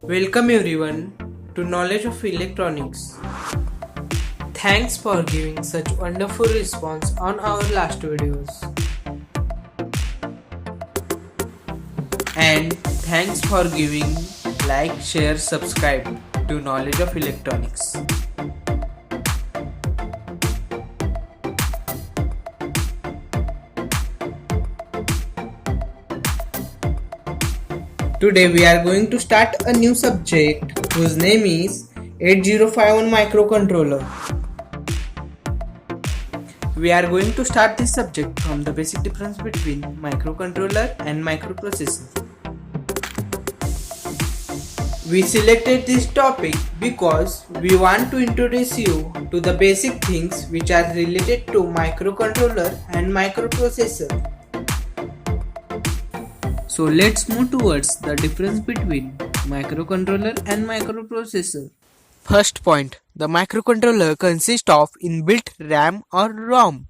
Welcome everyone to Knowledge of Electronics. Thanks for giving such wonderful response on our last videos. And thanks for giving like, share, subscribe to Knowledge of Electronics. Today we are going to start a new subject whose name is 8051 microcontroller. We are going to start this subject from the basic difference between microcontroller and microprocessor. We selected this topic because we want to introduce you to the basic things which are related to microcontroller and microprocessor. So let's move towards the difference between microcontroller and microprocessor. First point, the microcontroller consists of inbuilt RAM or ROM,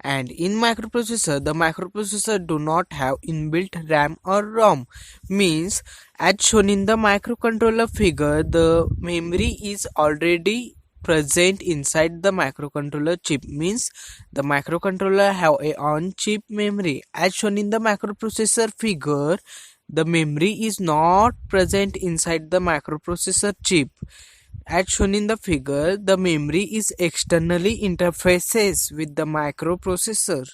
and in microprocessor the microprocessor do not have inbuilt RAM or ROM. Means, as shown in the microcontroller figure, the memory is already present inside the microcontroller chip. Means the microcontroller have a on-chip memory. As shown in the microprocessor figure, the memory is not present inside the microprocessor chip. As shown in the figure, the memory is externally interfaces with the microprocessor.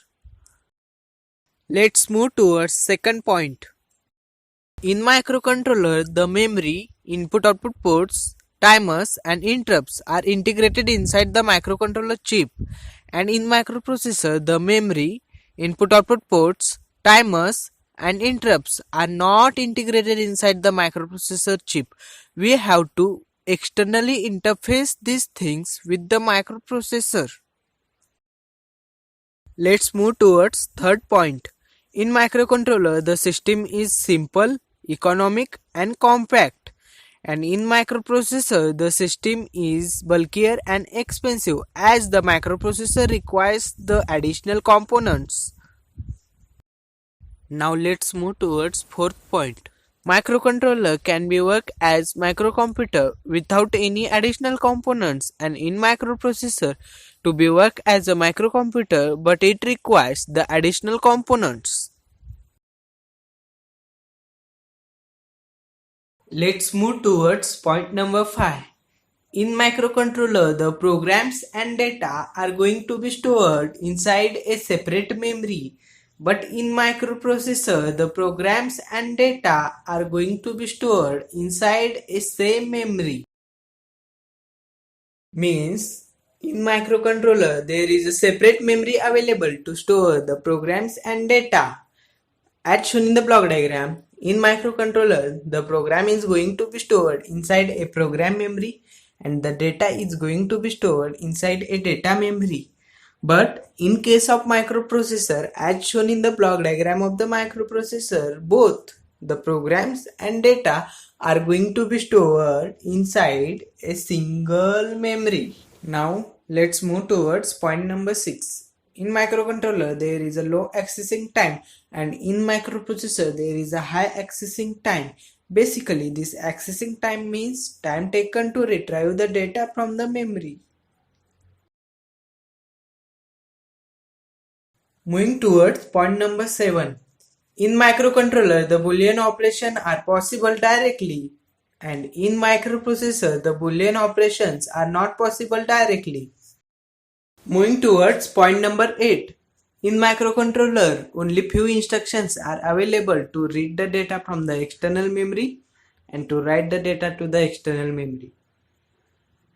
Let's move towards second point. In microcontroller, the memory, input-output ports, timers and interrupts are integrated inside the microcontroller chip, and in microprocessor the memory, input-output ports, timers and interrupts are not integrated inside the microprocessor chip. We have to externally interface these things with the microprocessor. Let's move towards third point. In microcontroller, the system is simple, economic and compact. And in microprocessor, the system is bulkier and expensive as the microprocessor requires the additional components. Now let's move towards fourth point. Microcontroller can be work as microcomputer without any additional components, and in microprocessor to be work as a microcomputer, but it requires the additional components. Let's move towards point number 5. In microcontroller, the programs and data are going to be stored inside a separate memory. But in microprocessor, the programs and data are going to be stored inside a same memory. Means, in microcontroller, there is a separate memory available to store the programs and data. As shown in the block diagram, in microcontroller, the program is going to be stored inside a program memory and the data is going to be stored inside a data memory. But in case of microprocessor, as shown in the block diagram of the microprocessor, both the programs and data are going to be stored inside a single memory. Now let's move towards point number 6. In microcontroller, there is a low accessing time, and in microprocessor, there is a high accessing time. Basically, this accessing time means time taken to retrieve the data from the memory. Moving towards point number 7. In microcontroller, the Boolean operations are possible directly, and in microprocessor, the Boolean operations are not possible directly. Moving towards point number 8. In microcontroller, only few instructions are available to read the data from the external memory and to write the data to the external memory.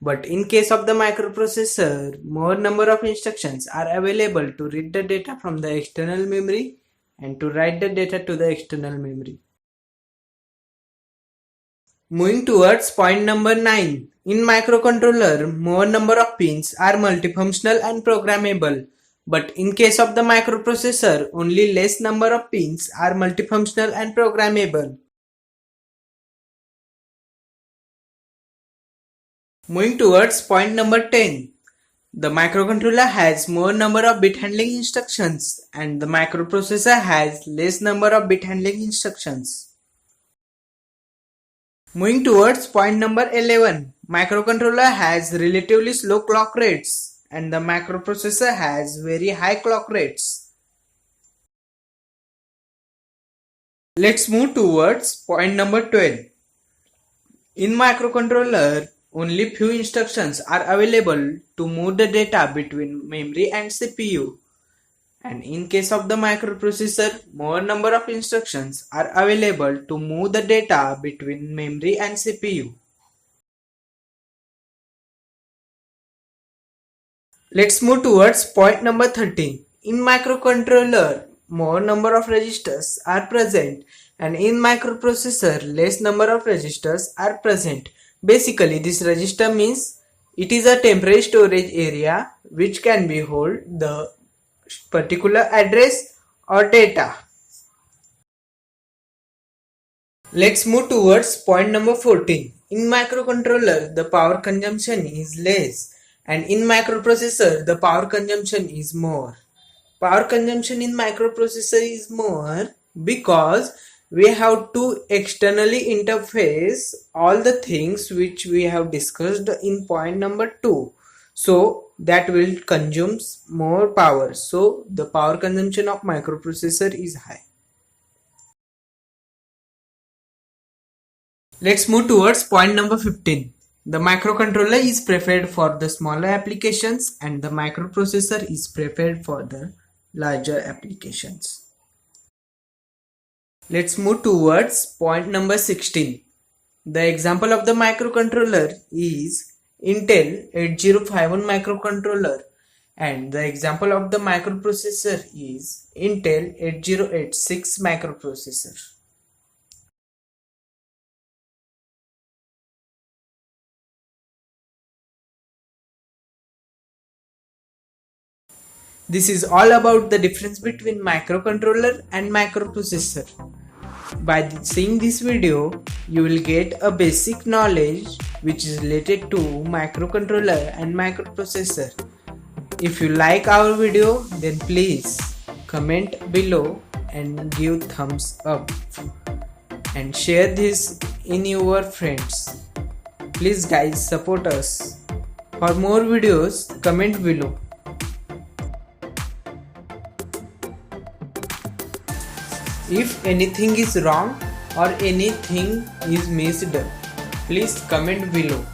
But in case of the microprocessor, more number of instructions are available to read the data from the external memory and to write the data to the external memory. Moving towards point number 9. In microcontroller, more number of pins are multifunctional and programmable. But in case of the microprocessor, only less number of pins are multifunctional and programmable. Moving towards point number 10. The microcontroller has more number of bit handling instructions and the microprocessor has less number of bit handling instructions. Moving towards point number 11, microcontroller has relatively slow clock rates and the microprocessor has very high clock rates. Let's move towards point number 12. In microcontroller, only few instructions are available to move the data between memory and CPU. And in case of the microprocessor, more number of instructions are available to move the data between memory and CPU. Let's move towards point number 13. In microcontroller, more number of registers are present and in microprocessor, less number of registers are present. Basically, this register means it is a temporary storage area which can be hold the particular address or data. Let's move towards point number 14. In microcontroller, the power consumption is less and in microprocessor, the power consumption is more. Power consumption in microprocessor is more because we have to externally interface all the things which we have discussed in point number 2. So that will consume more power. So the power consumption of microprocessor is high. Let's move towards point number 15. The microcontroller is preferred for the smaller applications and the microprocessor is preferred for the larger applications. Let's move towards point number 16. The example of the microcontroller is Intel 8051 microcontroller and the example of the microprocessor is Intel 8086 microprocessor. This is all about the difference between microcontroller and microprocessor. By seeing this video, you will get a basic knowledge which is related to microcontroller and microprocessor. If you like our video, then please comment below and give thumbs up and share this in your friends. Please guys, support us. For more videos, comment below. If anything is wrong or anything is missed, please comment below.